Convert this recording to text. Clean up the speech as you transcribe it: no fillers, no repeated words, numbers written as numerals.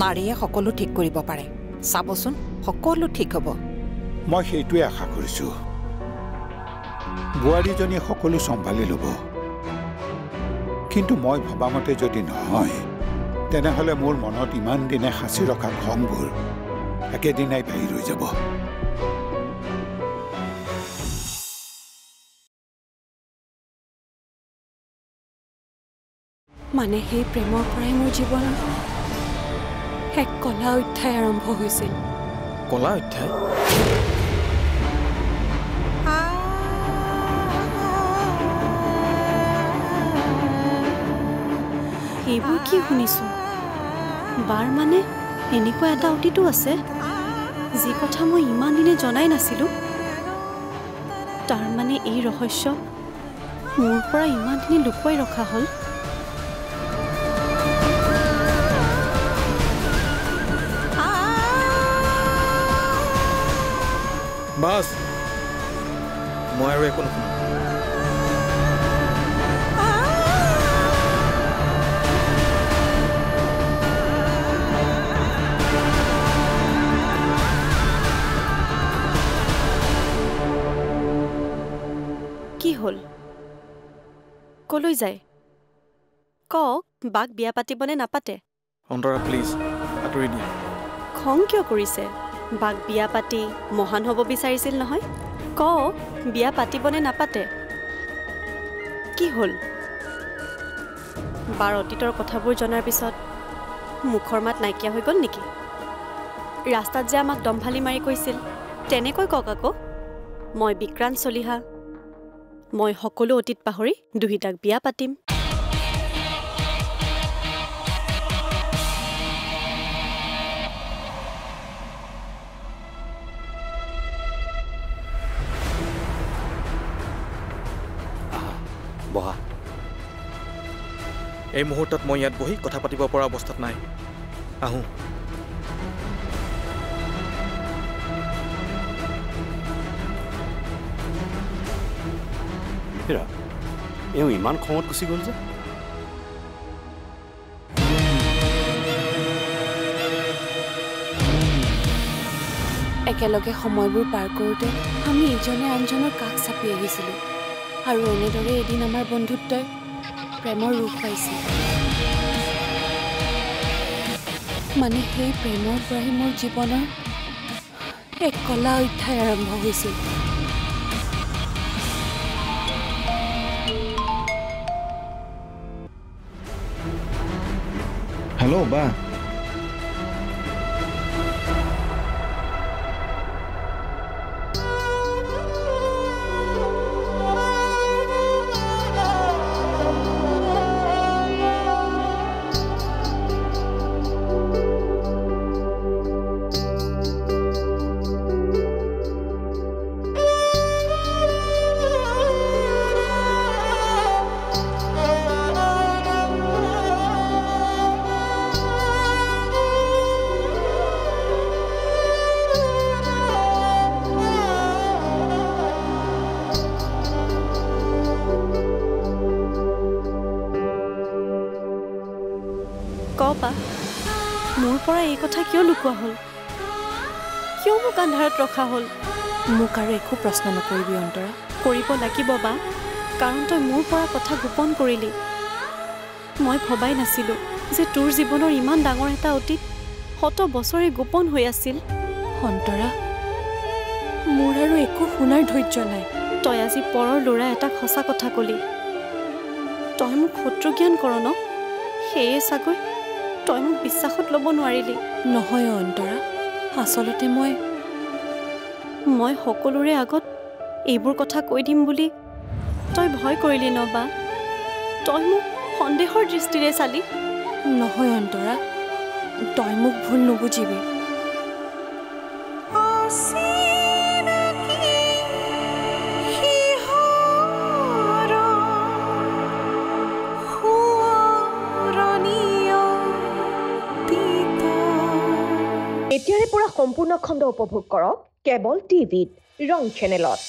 নাৰীয়ে সকলো ঠিক কৰিব পাৰে চাবচোন সকলো ঠিক হ'ব মই সেইটোৱে আশা কৰিছো বোৱাৰীজনী সকলো চম্ভালি ল'ব কিন্তু মই ভবামতে যদি নহয় তেনেহ'লে মোৰ মনত ইমান দিনে সাঁচি ৰখা খংবোৰ একেদিনাই বাহিৰ হৈ যাব মানে সেই প্ৰেমৰ পৰাই মোৰ জীৱনৰ এক কলা অধ্যায় আৰম্ভ হৈছিল কলা অধ্যায় এইবোৰ কি শুনিছো বাৰ মানে এনেকুৱা এটা অতীতো আছে যি কথা মই ইমান দিনে জনাই নাছিলো তাৰ মানে এই ৰহস্য মোৰ পৰা ইমান দিনে লুকুৱাই ৰখা হ'ল বাস মই আৰু একো নুশুনো কি হ'ল কলৈ যায় কওক বাক বিয়া পাতিবনে নাপাতে অন্তৰা প্লিজ আঁতৰি দিয়া খং কিয় কৰিছে বাক বিয়া পাতি মহান হ'ব বিচাৰিছিল নহয় কওক বিয়া পাতিবনে নাপাতে কি হ'ল বাৰ অতীতৰ কথাবোৰ জনাৰ পিছত মুখৰ মাত নাইকিয়া হৈ গ'ল নেকি ৰাস্তাত যে আমাক দম্ভালি মাৰি কৈছিল তেনেকৈ কওক আকৌ মই বিক্ৰান্ত চলিহা মই সকলো অতীত পাহৰি দুহিতাক বিয়া পাতিম বহা এই মুহূৰ্তত মই ইয়াত বহি কথা পাতিব পৰা অৱস্থাত নাই আহোঁ এওঁ ইমান খঙত গুচি গ'ল যে একেলগে সময়বোৰ পাৰ কৰোঁতে আমি ইজনে আনজনৰ কাষ চাপি আহিছিলোঁ আৰু এনেদৰে এদিন আমাৰ বন্ধুত্বই প্ৰেমৰ ৰূপ পাইছিল মানে সেই প্ৰেমৰ পৰাই মোৰ জীৱনৰ এক কলা অধ্যায় আৰম্ভ হৈছিল হেল্ল' বা কপা মোৰ পৰা এই কথা কিয় লুকুৱা হ'ল কিয় মোক আন্ধাৰত ৰখা হ'ল মোক আৰু একো প্ৰশ্ন নকৰিবি অন্তৰা কৰিব লাগিব বা কাৰণ তই মোৰ পৰা কথা গোপন কৰিলি মই ভবাই নাছিলোঁ যে তোৰ জীৱনৰ ইমান ডাঙৰ এটা অতীত শত বছৰে গোপন হৈ আছিল অন্তৰা মোৰ আৰু একো শুনাৰ ধৈৰ্য নাই তই আজি পৰৰ ল'ৰা এটাক সঁচা কথা ক'লি তই মোক শত্ৰু জ্ঞান কৰ ন সেয়ে চাগৈ তই মোক বিশ্বাসত ল'ব নোৱাৰিলি নহয় অন্তৰা আচলতে মই সকলোৰে আগত এইবোৰ কথা কৈ দিম বুলি তই ভয় কৰিলি ন বা তই মোক সন্দেহৰ দৃষ্টিৰে চালি নহয় অন্তৰা তই মোক ভুল নুবুজিবি এতিয়াৰে পৰা সম্পূৰ্ণ খণ্ড উপভোগ কৰক কেবল টিভিত ৰং চেনেলত।